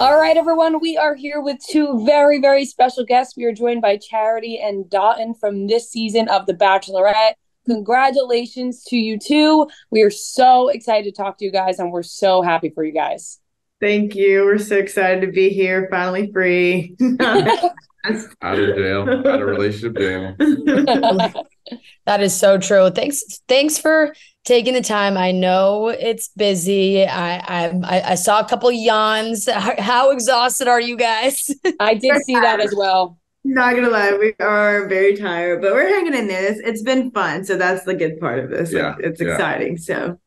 All right, everyone, we are here with two very, very special guests. We are joined by Charity and Dotun from this season of The Bachelorette. Congratulations to you two. We are so excited to talk to you guys, and we're so happy for you guys. Thank you. We're so excited to be here, finally free. Out of jail, out of relationship jail. That is so true. Thanks for taking the time. I know it's busy. I saw a couple yawns. How exhausted are you guys? I did see that as well. Not gonna lie, we are very tired, but we're hanging in there. It's been fun, so that's the good part of this. Yeah, It's yeah. exciting. So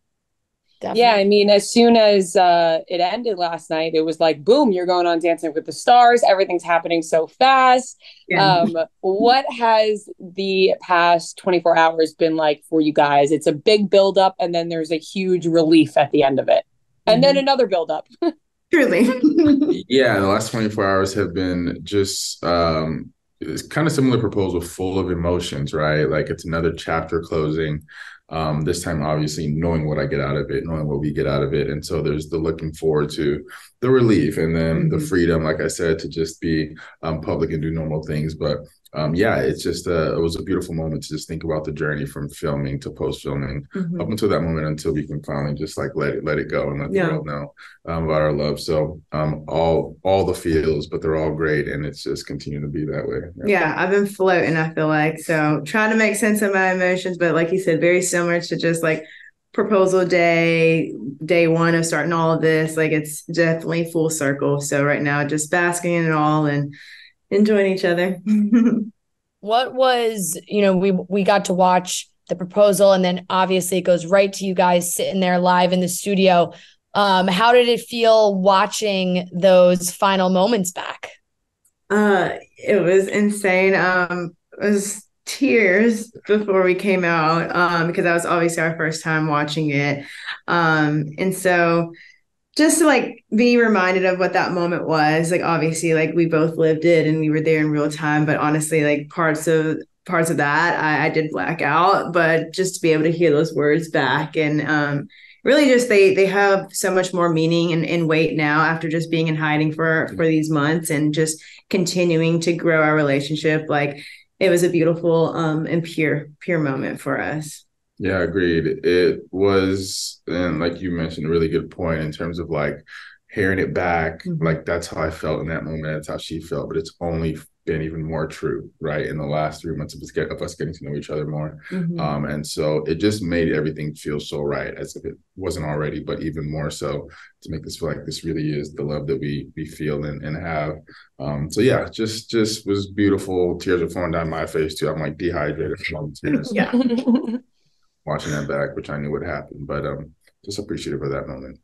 Yeah, I mean, as soon as it ended last night, it was like, boom, you're going on Dancing with the Stars. Everything's happening so fast. yeah. What has the past 24 hours been like for you guys? It's a big buildup, and then there's a huge relief at the end of it. And then another buildup. Truly. Yeah, the last 24 hours have been just it's kind of similar proposal, full of emotions, right? Like it's another chapter closing. This time, obviously, knowing what I get out of it, knowing what we get out of it. And so there's the looking forward to the relief and then the freedom, like I said, to just be public and do normal things. But yeah, it's just it was a beautiful moment to just think about the journey from filming to post filming up until that moment, until we can finally just like let it go and let the world know about our love. So all the feels, but they're all great, and it's just continuing to be that way. Yeah, I've been floating, I feel like. So trying to make sense of my emotions, but like you said, very similar to just like proposal day one of starting all of this. Like it's definitely full circle. So right now, just basking in it all and enjoying each other. What was, we got to watch the proposal, and then obviously it goes right to you guys sitting there live in the studio. How did it feel watching those final moments back? It was insane. It was tears before we came out, because that was obviously our first time watching it. And so just to like be reminded of what that moment was, like obviously like we both lived it and we were there in real time, but honestly like parts of that I did black out, but just to be able to hear those words back and really just they have so much more meaning and weight now after just being in hiding for these months and just continuing to grow our relationship. Like it was a beautiful and pure moment for us. Yeah, agreed. It was, and like you mentioned, a really good point in terms of like hearing it back. Like that's how I felt in that moment. That's how she felt. But it's only been even more true, right? In the last 3 months of us getting to know each other more. And so it just made everything feel so right, as if it wasn't already, but even more so to make this feel like this really is the love that we feel and have. So yeah, just was beautiful. Tears are flowing down my face too. I'm like dehydrated from tears. Yeah. Watching that back, which I knew would happen, but just appreciative of that moment.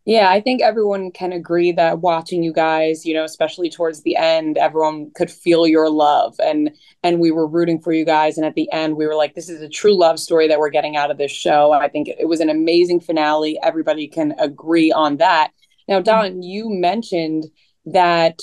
Yeah, I think everyone can agree that watching you guys, especially towards the end, everyone could feel your love, and we were rooting for you guys. And at the end, we were like, this is a true love story that we're getting out of this show. I think it was an amazing finale. Everybody can agree on that. Now, Don, you mentioned that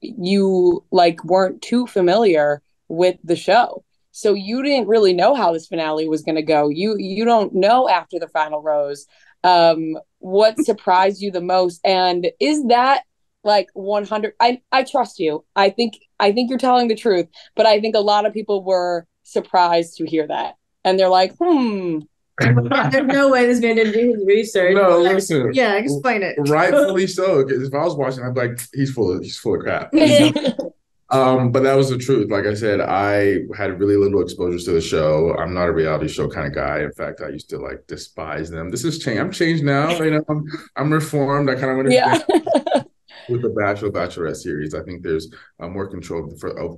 you like weren't too familiar with the show. So you didn't really know how this finale was going to go. You don't know after the final rose. What surprised you the most? And is that like 100? I trust you. I think you're telling the truth, but I think a lot of people were surprised to hear that, and they're like, There's no way this man didn't do his research. No, listen. Yeah, explain it. Rightfully so. Because if I was watching, I'd be like, he's full of crap. But that was the truth. Like I said, I had really little exposure to the show. I'm not a reality show kind of guy. In fact, I used to like despise them. This is change. I'm changed now. I'm reformed. I kind of understand. yeah. With the Bachelorette series, I think there's more control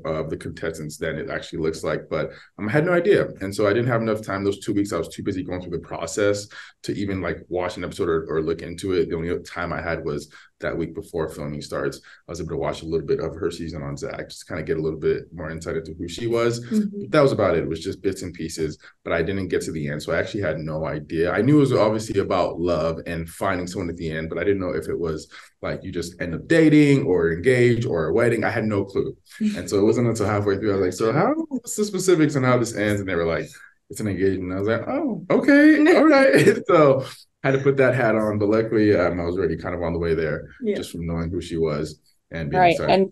of the contestants than it actually looks like. But I had no idea, and so I didn't have enough time. Those 2 weeks, I was too busy going through the process to even like watch an episode or look into it. The only time I had was that week before filming starts. I was able to watch a little bit of her season on Zach, just to kind of get a little bit more insight into who she was. That was about it. It was just bits and pieces, but I didn't get to the end. So I actually had no idea. I knew it was obviously about love and finding someone at the end, but I didn't know if it was like you just end up dating or engaged or a wedding. I had no clue. And so it wasn't until halfway through, I was like, so what's the specifics on how this ends? And they were like, it's an engagement. I was like, oh, okay, all right. So I had to put that hat on, but luckily I was already kind of on the way there, just from knowing who she was and being Right. excited.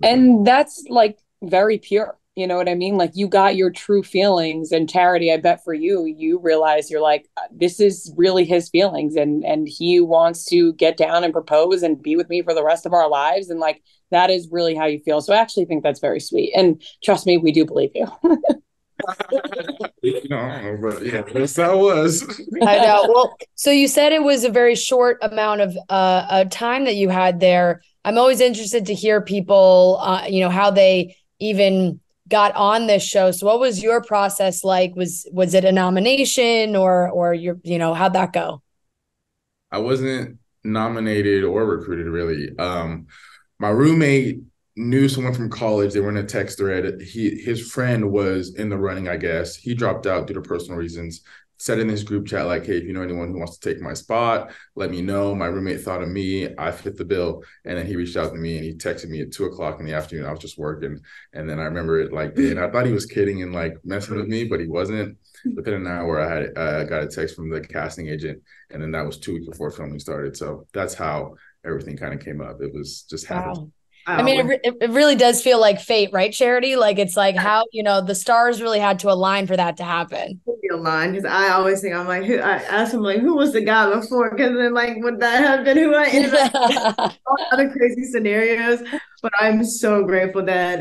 And that's like very pure. You know what I mean? Like you got your true feelings, and Charity, I bet for you, you realize you're like, this is really his feelings, and he wants to get down and propose and be with me for the rest of our lives. And like that is really how you feel. So I actually think that's very sweet. And trust me, we do believe you. No, but yeah, that's how it was. I know. Well, so you said it was a very short amount of time that you had there. I'm always interested to hear people, how they even got on this show. So, what was your process like? Was it a nomination or how'd that go? I wasn't nominated or recruited really. My roommate knew someone from college. They were in a text thread. His friend was in the running, I guess. He dropped out due to personal reasons. Said in this group chat, like, hey, if you know anyone who wants to take my spot, let me know. My roommate thought of me. I fit the bill. And then he reached out to me and he texted me at 2:00 in the afternoon. I was just working. And then I remember it like, and I thought he was kidding and like messing with me, but he wasn't. Within an hour, I had got a text from the casting agent. And then that was 2 weeks before filming started. So that's how everything kind of came up. It was just happened. Wow. I mean, it really does feel like fate, right, Charity? Like it's like how, the stars really had to align for that to happen. Align, because I always think, I'm like, I ask him like, who was the guy before? Because then like, would that have been who I ended up all other crazy scenarios? But I'm so grateful that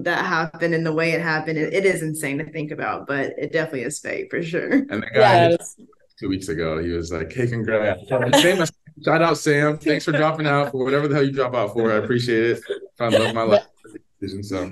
that happened and the way it happened. It is insane to think about, but it definitely is fate for sure. And the guy 2 weeks ago, he was like, hey, congrats. Shout out, Sam. Thanks for dropping out for whatever the hell you drop out for. I appreciate it. I love my life. So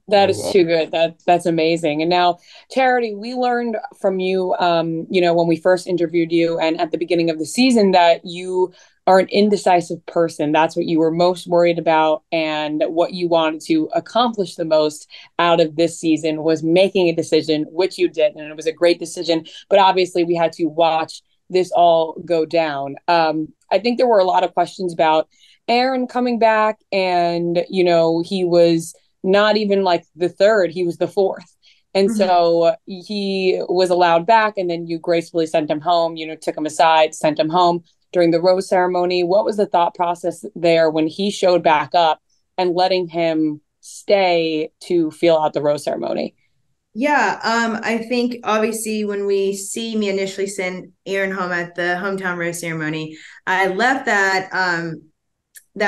that is too good. That's amazing. And now, Charity, we learned from you, when we first interviewed you and at the beginning of the season that you are an indecisive person. That's what you were most worried about, and what you wanted to accomplish the most out of this season was making a decision, which you did, and it was a great decision. But obviously, we had to watch this all go down. I think there were a lot of questions about Aaron coming back, and he was not even like the third, he was the fourth. And so he was allowed back, and then you gracefully sent him home, took him aside, sent him home during the rose ceremony. What was the thought process there when he showed back up and letting him stay to feel out the rose ceremony? Yeah, I think obviously when we see me initially send Aaron home at the hometown rose ceremony, I left that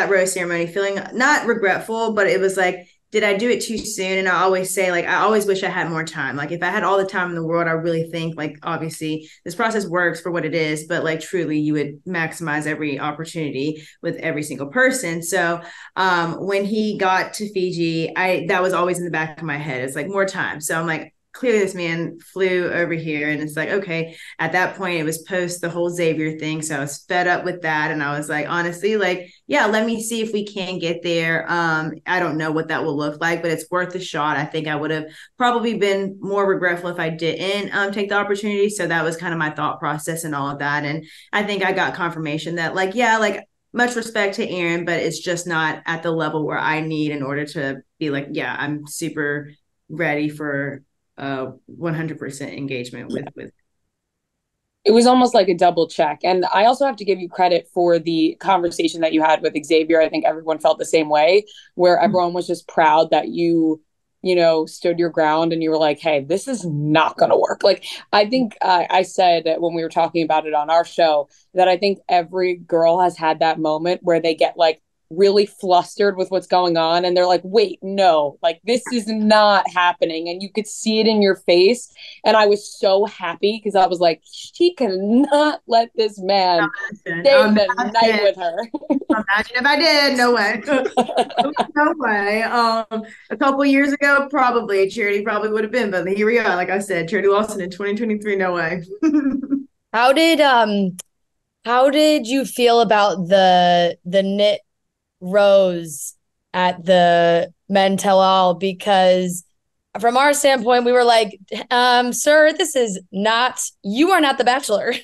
rose ceremony feeling not regretful, but it was like, did I do it too soon? And I always say, like, I always wish I had more time. Like, if I had all the time in the world, I really think, like, obviously this process works for what it is, but like truly you would maximize every opportunity with every single person. So when he got to Fiji, that was always in the back of my head. It's like more time. So I'm like, clearly this man flew over here, and it's like, okay, at that point it was post the whole Xavier thing, so I was fed up with that, and I was like, honestly, like, yeah, let me see if we can get there. I don't know what that will look like, but it's worth a shot. I think I would have probably been more regretful if I didn't take the opportunity. So that was kind of my thought process and all of that. And I think I got confirmation that, like, yeah, like, much respect to Aaron, but it's just not at the level where I need in order to be like, yeah, I'm super ready for 100% engagement with. It was almost like a double check. And I also have to give you credit for the conversation that you had with Xavier. I think everyone felt the same way, where everyone was just proud that you stood your ground and you were like, hey, this is not going to work. Like, I think I said when we were talking about it on our show that I think every girl has had that moment where they get like really flustered with what's going on, and they're like, wait, no, like, this is not happening, and you could see it in your face. And I was so happy because I was like, she cannot let this man stay the night with her. Imagine if I did. No way. No way. A couple years ago, probably Charity probably would have been, but here we are. Like I said, Charity Lawson in 2023. No way. How did you feel about the knit rose at the Men Tell All? Because from our standpoint, we were like, sir, you are not the Bachelor.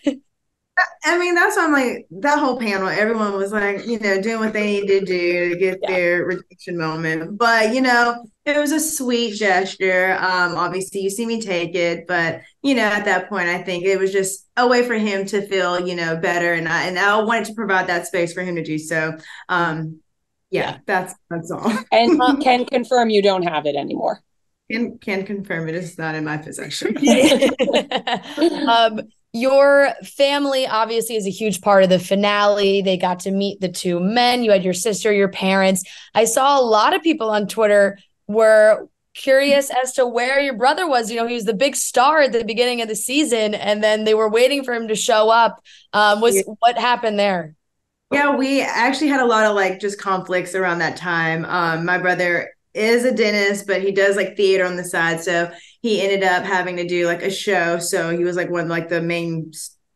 I mean, that's why I'm like, that whole panel, everyone was like, doing what they need to do to get Yeah. their rejection moment. But, it was a sweet gesture. Obviously, you see me take it. But, at that point, I think it was just a way for him to feel, better. And I wanted to provide that space for him to do so. Yeah. That's all. And can confirm you don't have it anymore. Can confirm it is not in my possession. Your family obviously is a huge part of the finale. They got to meet the two men. You had your sister, your parents. I saw a lot of people on Twitter were curious as to where your brother was. He was the big star at the beginning of the season, and then they were waiting for him to show up. What happened there? Yeah, we actually had a lot of like just conflicts around that time. My brother is a dentist, but he does like theater on the side. So he ended up having to do like a show. So he was like one of like the main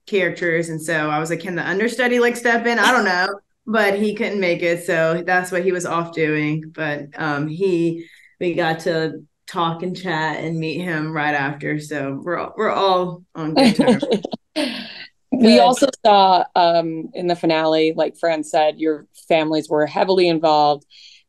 characters. And so I was like, can the understudy like step in? I don't know. But he couldn't make it. So that's what he was off doing. But we got to talk and chat and meet him right after. So we're all on good terms. We also saw in the finale, like Fran said, your families were heavily involved.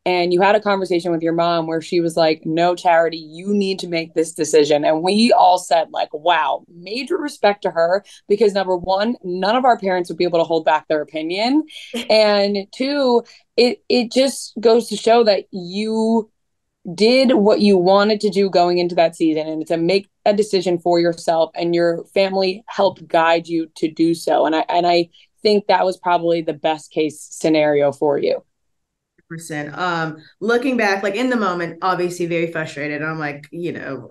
And you had a conversation with your mom where she was like, no, Charity, you need to make this decision. And we all said, like, wow, major respect to her, because number one, none of our parents would be able to hold back their opinion. And two, it just goes to show that you did what you wanted to do going into that season, and to make a decision for yourself, and your family helped guide you to do so. And I think that was probably the best case scenario for you. Percent. Looking back, like in the moment, obviously very frustrated. I'm like,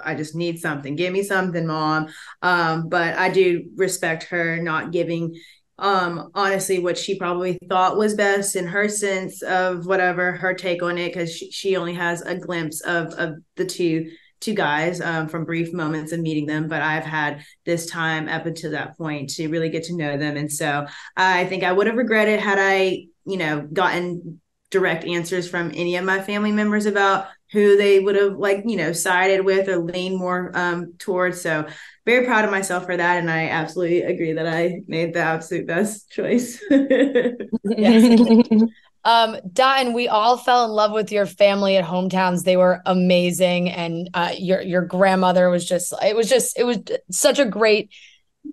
I just need something. Give me something, mom. But I do respect her not giving honestly what she probably thought was best in her sense of whatever her take on it, because she only has a glimpse of the two guys from brief moments of meeting them, but I've had this time up until that point to really get to know them. And so I think I would have regretted had I gotten direct answers from any of my family members about who they would have sided with or leaned more towards. So very proud of myself for that. And I absolutely agree that I made the absolute best choice. Yes. Dotun, we all fell in love with your family at Hometowns. They were amazing. And your grandmother was it was such a great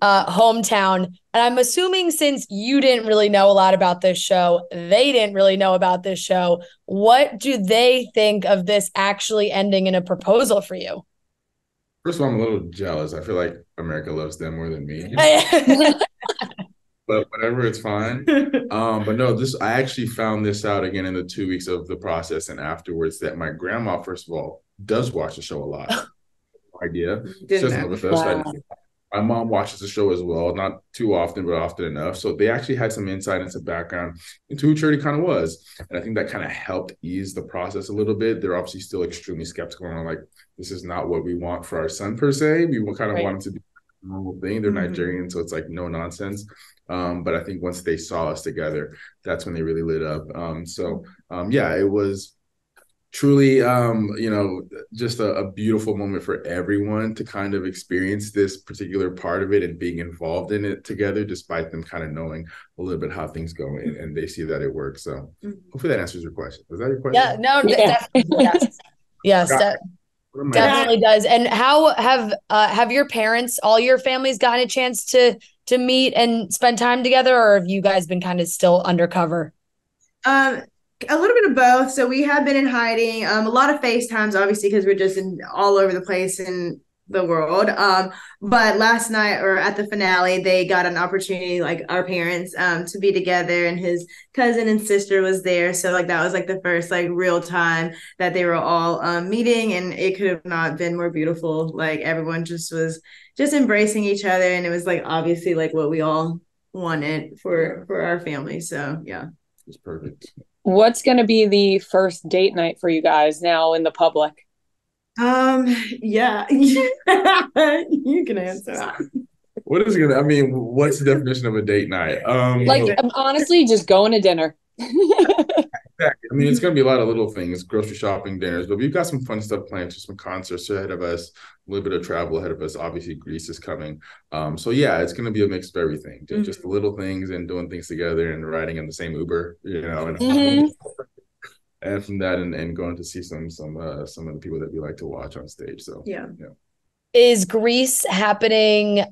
hometown. And I'm assuming, since you didn't really know a lot about this show, they didn't really know about this show, what do they think of this actually ending in a proposal for you? First of all, I'm a little jealous. I feel like America loves them more than me. But whatever, it's fine. But no, I actually found this out again in the 2 weeks of the process and afterwards, that my grandma, first of all, does watch the show a lot. No idea. She doesn't live with us. Wow. My mom watches the show as well, not too often, but often enough. So they actually had some insight and some background into who Charity kind of was. And I think that kind of helped ease the process a little bit. They're obviously still extremely skeptical and like, this is not what we want for our son per se. We kind of want him to be a normal thing. They're Nigerian, so it's like no nonsense. But I think once they saw us together, that's when they really lit up. Yeah, it was truly just a beautiful moment for everyone to kind of experience this particular part of it and being involved in it together, despite them kind of knowing a little bit how things go, and they see that it works. So hopefully that answers your question. Was that your question? Yeah, no, definitely, yes, definitely does. And how have your parents, all your families, gotten a chance to meet and spend time together, or have you guys been kind of still undercover? A little bit of both. So we have been in hiding. A lot of FaceTimes, obviously, because we're just all over the place in the world. But last night, or at the finale, they got an opportunity, like our parents, to be together, and his cousin and sister was there. So like that was like the first like real time that they were all meeting, and it could have not been more beautiful. Like everyone just was just embracing each other, and it was like obviously like what we all wanted for our family. So yeah, it's perfect. What's going to be the first date night for you guys now in the public? Yeah, you can answer that. What is what's the definition of a date night? Honestly, just going to dinner. Exactly. I mean, it's going to be a lot of little things, grocery shopping, dinners, but we've got some fun stuff planned, just some concerts ahead of us, a little bit of travel ahead of us. Obviously, Greece is coming. So yeah, it's going to be a mix of everything, just the little things and doing things together and riding in the same Uber, Mhm. and from that and going to see some of the people that we like to watch on stage. So Yeah. Is Greece happening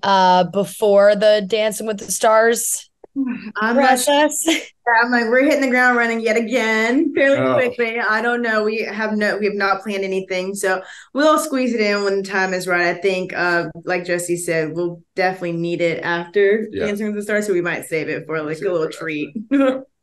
before the Dancing with the Stars I'm not sure. process? I'm like, we're hitting the ground running yet again fairly Oh. quickly. I don't know. We have not planned anything. So we'll squeeze it in when the time is right. I think like Jesse said, we'll definitely need it after Dancing with the Stars. So we might save it for like a little treat.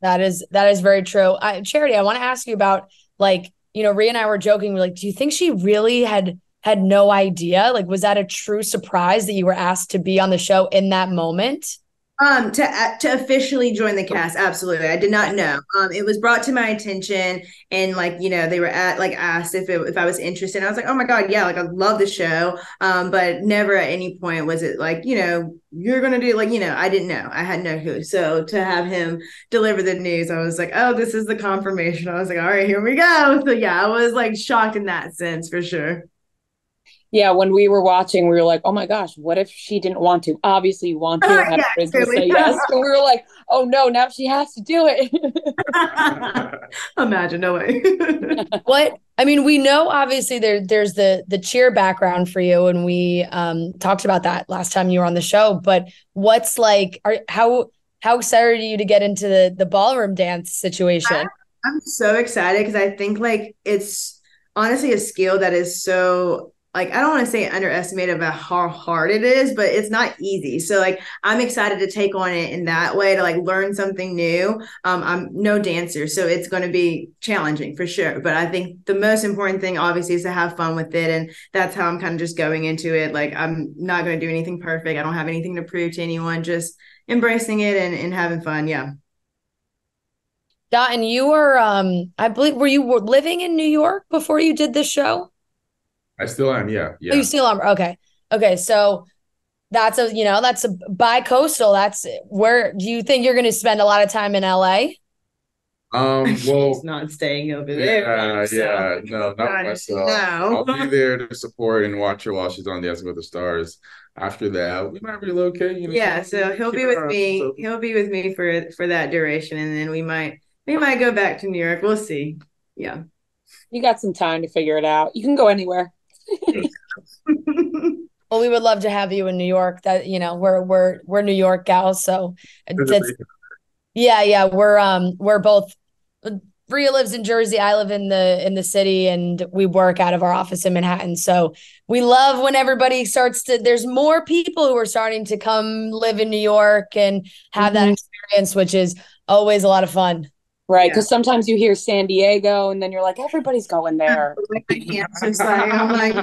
That is very true. Charity, I want to ask you about, like, Rhea and I were joking. We're like, do you think she really had no idea? Like, was that a true surprise that you were asked to be on the show in that moment? To officially join the cast, absolutely. I did not know. It was brought to my attention, and like they were asked if I was interested. And I was like, oh my god, yeah, like I love the show. But never at any point was it like you're gonna do I didn't know. I had no clue. So to have him deliver the news, I was like, oh, this is the confirmation. I was like, all right, here we go. So yeah, I was like shocked in that sense for sure. Yeah, when we were watching, we were like, oh my gosh, what if she didn't want to? Obviously, you want to, and Yeah, everybody's going to say yes. And we were like, oh no, now she has to do it. Imagine, no way. What I mean, we know obviously there's the cheer background for you, and we talked about that last time you were on the show. But what's like, how excited are you to get into the ballroom dance situation? I'm so excited because I think like it's honestly a skill that is so like I don't want to say underestimated about how hard it is, but it's not easy. So like I'm excited to take on it in that way to like learn something new. I'm no dancer, so it's going to be challenging for sure. But I think the most important thing obviously is to have fun with it, and that's how I'm kind of just going into it. Like I'm not going to do anything perfect. I don't have anything to prove to anyone. Just embracing it and having fun. Yeah. Dotun, you were I believe were you living in New York before you did this show? I still am. Yeah. Oh, you still are. Okay. Okay. So that's a bi-coastal. That's where do you think you're going to spend a lot of time in LA? Well, He's not staying over there. Yeah, no, not myself. No. I'll be there to support and watch her while she's on Dancing with the Stars. After that, we might relocate. Yeah, so he'll be with me. So. He'll be with me for that duration, and then we might go back to New York. We'll see. Yeah, you got some time to figure it out. You can go anywhere. Well, we would love to have you in New York. That we're New York gals, so that's yeah. We're both. Bria lives in Jersey. I live in the city, and we work out of our office in Manhattan. So we love when everybody starts to. There's more people who are starting to come live in New York and have that experience, which is always a lot of fun. Right, because sometimes you hear San Diego, and then you're like, everybody's going there. I'm like,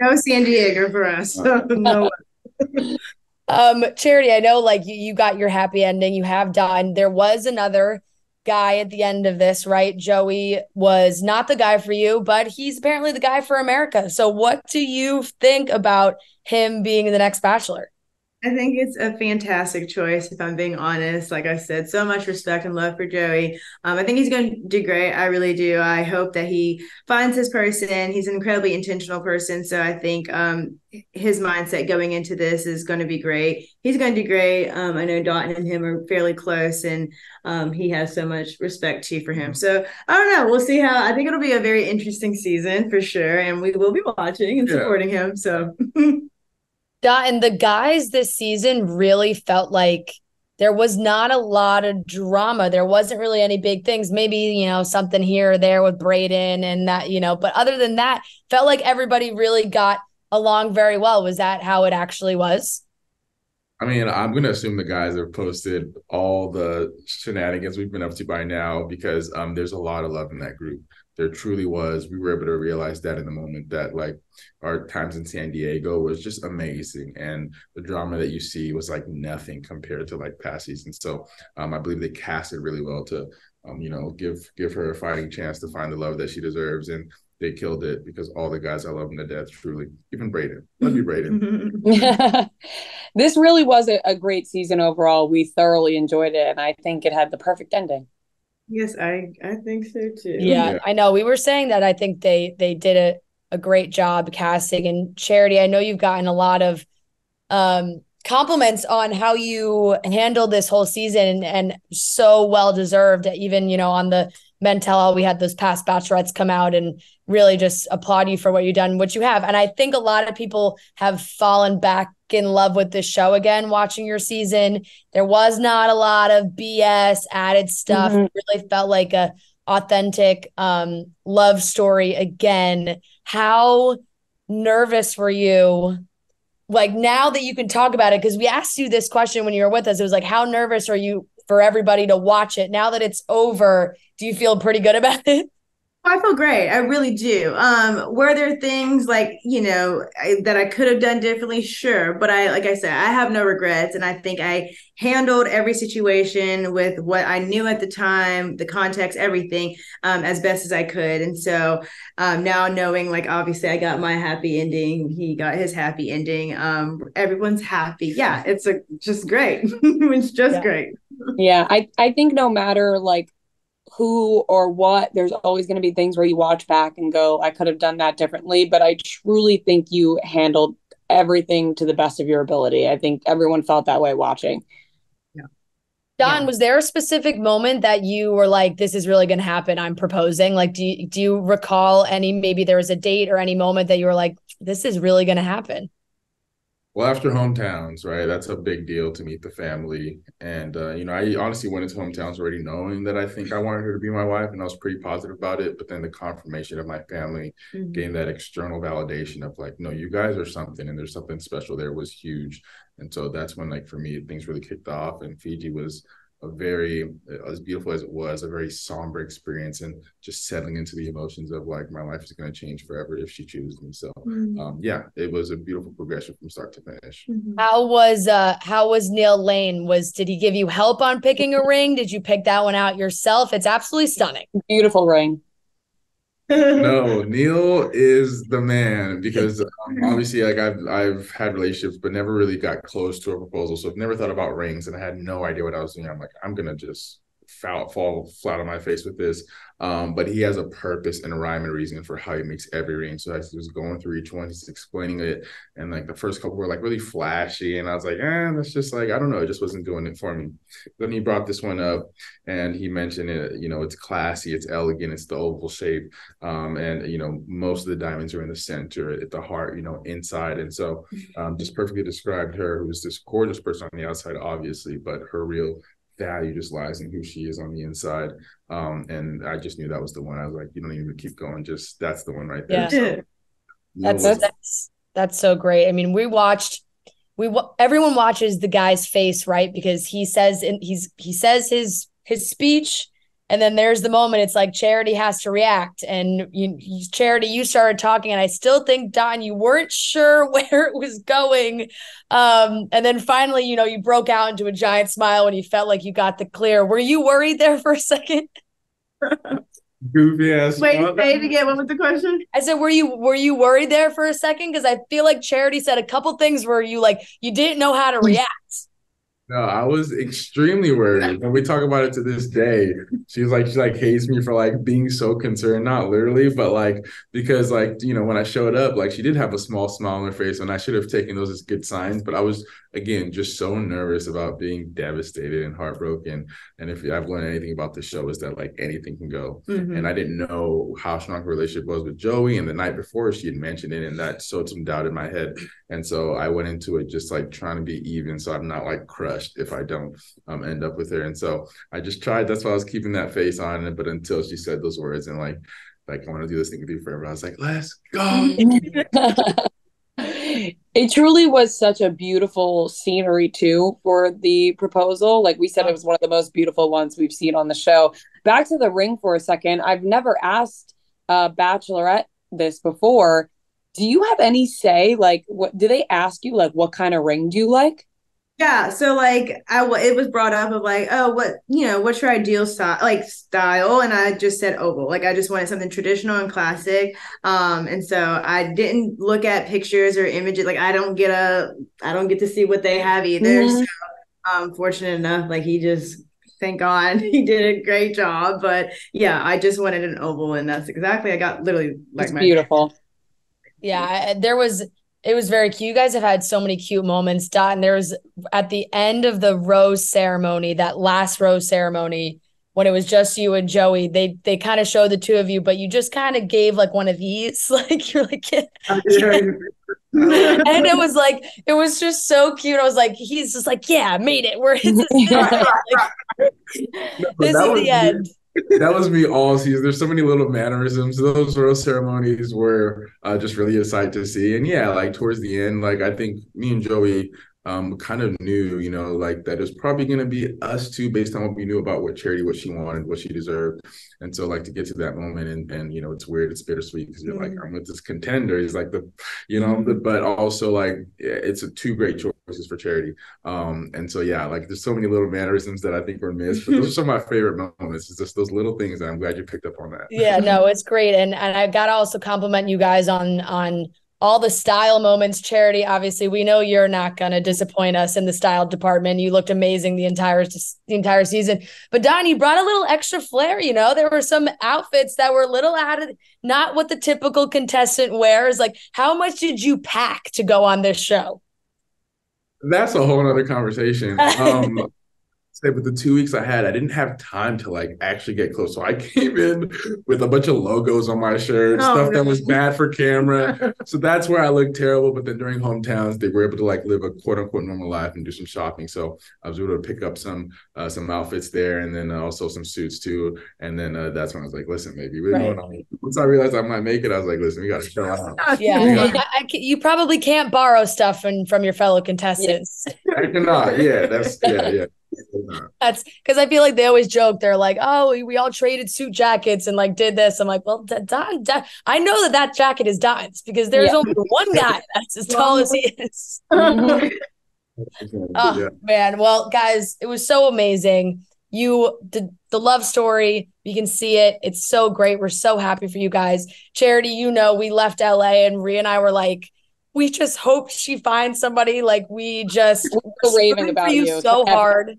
no San Diego for us. No. Charity, I know like you got your happy ending. You have done. There was another guy at the end of this, right? Joey was not the guy for you, but he's apparently the guy for America. So what do you think about him being the next Bachelor? I think it's a fantastic choice, if I'm being honest. Like I said, so much respect and love for Joey. I think he's going to do great. I really do. I hope that he finds his person. He's an incredibly intentional person. So I think his mindset going into this is going to be great. He's going to do great. I know Dotun and him are fairly close, and he has so much respect too for him. So I don't know. We'll see how. I think it'll be a very interesting season for sure. And we will be watching and supporting him. So. And the guys this season really felt like there was not a lot of drama. There wasn't really any big things. Maybe, something here or there with Braden and that, but other than that, felt like everybody really got along very well. Was that how it actually was? I mean, I'm going to assume the guys have posted all the shenanigans we've been up to by now because there's a lot of love in that group. There truly was. We were able to realize that in the moment that like our times in San Diego was just amazing. And the drama that you see was like nothing compared to like past seasons. So I believe they cast it really well to, give her a fighting chance to find the love that she deserves. And they killed it because all the guys, I love them to death, truly. Even Braden. Love you, Braden. This really was a great season overall. We thoroughly enjoyed it. And I think it had the perfect ending. Yes, I think so too. Yeah, Yeah. I know. We were saying that I think they did a great job casting. And Charity, I know you've gotten a lot of compliments on how you handled this whole season, and so well deserved. Even on the mental, we had those past bachelorettes come out and really just applaud you for what you've done, what you have. And I think a lot of people have fallen back in love with this show again watching your season. There was not a lot of BS added stuff. Mm-hmm. It really felt like a authentic love story again. How nervous were you, like, now that you can talk about it? Because we asked you this question when you were with us. It was like, how nervous are you for everybody to watch it now that it's over? Do you feel pretty good about it? I feel great. I really do. Were there things like, that I could have done differently? Sure. But like I said, I have no regrets. And I think I handled every situation with what I knew at the time, the context, everything, as best as I could. And so now knowing, like, obviously I got my happy ending, he got his happy ending. Everyone's happy. Yeah, it's just great. It's just Yeah. great. Yeah, I think no matter like who or what, there's always going to be things where you watch back and go, I could have done that differently. But I truly think you handled everything to the best of your ability. I think everyone felt that way watching. Yeah. Don, Yeah. was there a specific moment that you were like, this is really going to happen? I'm proposing. Like, do you recall any, maybe there was a date or any moment that you were like, this is really going to happen? Well, after hometowns, right? That's a big deal to meet the family. And, I honestly went into hometowns already knowing that I think I wanted her to be my wife, and I was pretty positive about it. But then the confirmation of my family getting that external validation of like, no, you guys are something and there's something special there was huge. And so that's when, like, for me, things really kicked off. And Fiji was a very, as beautiful as it was, a very somber experience, and just settling into the emotions of like, my life is going to change forever if she chooses me. So yeah, it was a beautiful progression from start to finish. How was Neil Lane? Did he give you help on picking a ring? Did you pick that one out yourself? It's absolutely stunning. Beautiful ring. No, Neil is the man because obviously, like, I've had relationships, but never really got close to a proposal. So I've never thought about rings, and I had no idea what I was doing. I'm like, I'm gonna just fall flat on my face with this. But he has a purpose and a rhyme and reason for how he makes every ring. So as he was going through each one, he's explaining it, and like the first couple were like really flashy, and I was like, that's just like, I don't know, it just wasn't doing it for me. Then he brought this one up, and he mentioned it. It's classy, it's elegant, it's the oval shape, and most of the diamonds are in the center, at the heart, inside, and so just perfectly described her, who was this gorgeous person on the outside, obviously, but her real value just lies in who she is on the inside. And I just knew that was the one. I was like, you don't even keep going, just that's the one right there. Yeah. So, That's so great. I mean, everyone watches the guy's face, right? Because he says his speech, and then there's the moment. It's like Charity has to react, and Charity, you started talking, and I still think, Don, you weren't sure where it was going, and then finally, you broke out into a giant smile when you felt like you got the clear. Were you worried there for a second? goofy ass. Wait, say it again. What was the question? I said, were you worried there for a second? Because I feel like Charity said a couple things where you didn't know how to react. No, I was extremely worried. And we talk about it to this day. She hates me for like being so concerned, not literally, but like, because like, when I showed up, like, she did have a small smile on her face, and I should have taken those as good signs. But I was, again, just so nervous about being devastated and heartbroken. And if I've learned anything about the show, is that like anything can go. And I didn't know how strong her relationship was with Joey. And the night before, she had mentioned it, and that sowed some doubt in my head. And so I went into it just like trying to be even, so I'm not like crushed if I don't end up with her. And so I just tried. That's why I was keeping that face on it. But until she said those words and like I want to do this thing with you forever, I was like, let's go. It truly was such a beautiful scenery too for the proposal. Like we said, it was one of the most beautiful ones we've seen on the show. Back to the ring for a second. I've never asked Bachelorette this before. Do you have any say? Like, what do they ask you? Like, what kind of ring do you like? Yeah, so like it was brought up of like, oh, what's your ideal style, and I just said oval. Like, I just wanted something traditional and classic. And so I didn't look at pictures or images. Like, I don't get to see what they have either. So fortunate enough, like, he just thank God he did a great job. But yeah, I just wanted an oval, and that's exactly I got literally like it's beautiful. Yeah, it was very cute. You guys have had so many cute moments. Dot, and there was at the end of the rose ceremony, that last rose ceremony, when it was just you and Joey, they kind of showed the two of you, but you just kind of gave like one of these, like you're like, yeah. And it was just so cute. I was like, he's just like, yeah, I made it. We're this is the end. That was me all season. There's so many little mannerisms. Those rose ceremonies were just really a sight to see. And yeah, like towards the end, like I think me and Joey kind of knew, like that it was probably going to be us two based on what we knew about what Charity, what she wanted, what she deserved. And so like to get to that moment and it's weird, it's bittersweet because you're like, I'm with this contender. He's like but also like it's two great choices for Charity. And so, yeah, like there's so many little mannerisms that I think were missed, but those are some of my favorite moments. It's just those little things. And I'm glad you picked up on that. Yeah, no, it's great. And I got to also compliment you guys on all the style moments. Charity, obviously, we know you're not going to disappoint us in the style department. You looked amazing the entire season. But Don, you brought a little extra flair. There were some outfits that were a little out of not what the typical contestant wears. Like, how much did you pack to go on this show? That's a whole other conversation. With the 2 weeks I had, I didn't have time to like actually get close. So I came in with a bunch of logos on my shirt, stuff that was bad for camera. So that's where I looked terrible. But then during hometowns, they were able to like live a quote unquote normal life and do some shopping. So I was able to pick up some outfits there, and then also some suits too. And then that's when I was like, listen, maybe once I realized I might make it, I was like, listen, we got to chill out. Yeah, you probably can't borrow stuff from your fellow contestants. I cannot. Yeah, yeah. That's because I feel like they always joke. They're like, "Oh, we all traded suit jackets and like did this." I'm like, "Well, Don, I know that jacket is Don's because there's only one guy that's as tall as he is." Oh man, well, guys, it was so amazing. The love story, you can see it. It's so great. We're so happy for you guys. Charity, we left LA and Rhea and I were like, we just hope she finds somebody. Like we're raving about you so hard.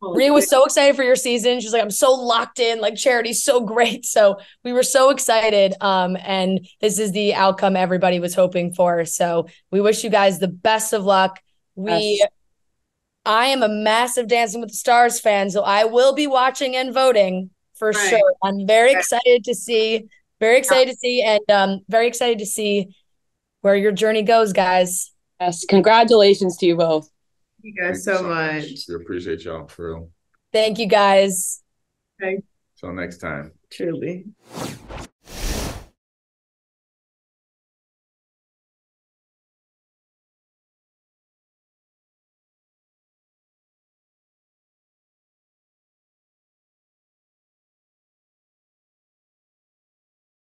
Rhea was so excited for your season. She's like, I'm so locked in. Like Charity's so great. So we were so excited. And this is the outcome everybody was hoping for. So we wish you guys the best of luck. I am a massive Dancing with the Stars fan, so I will be watching and voting for sure. I'm very excited to see, and very excited to see where your journey goes, guys. Yes, congratulations to you both. Thank you guys so much. We appreciate y'all for real. Thank you guys. Okay. Till next time. Truly.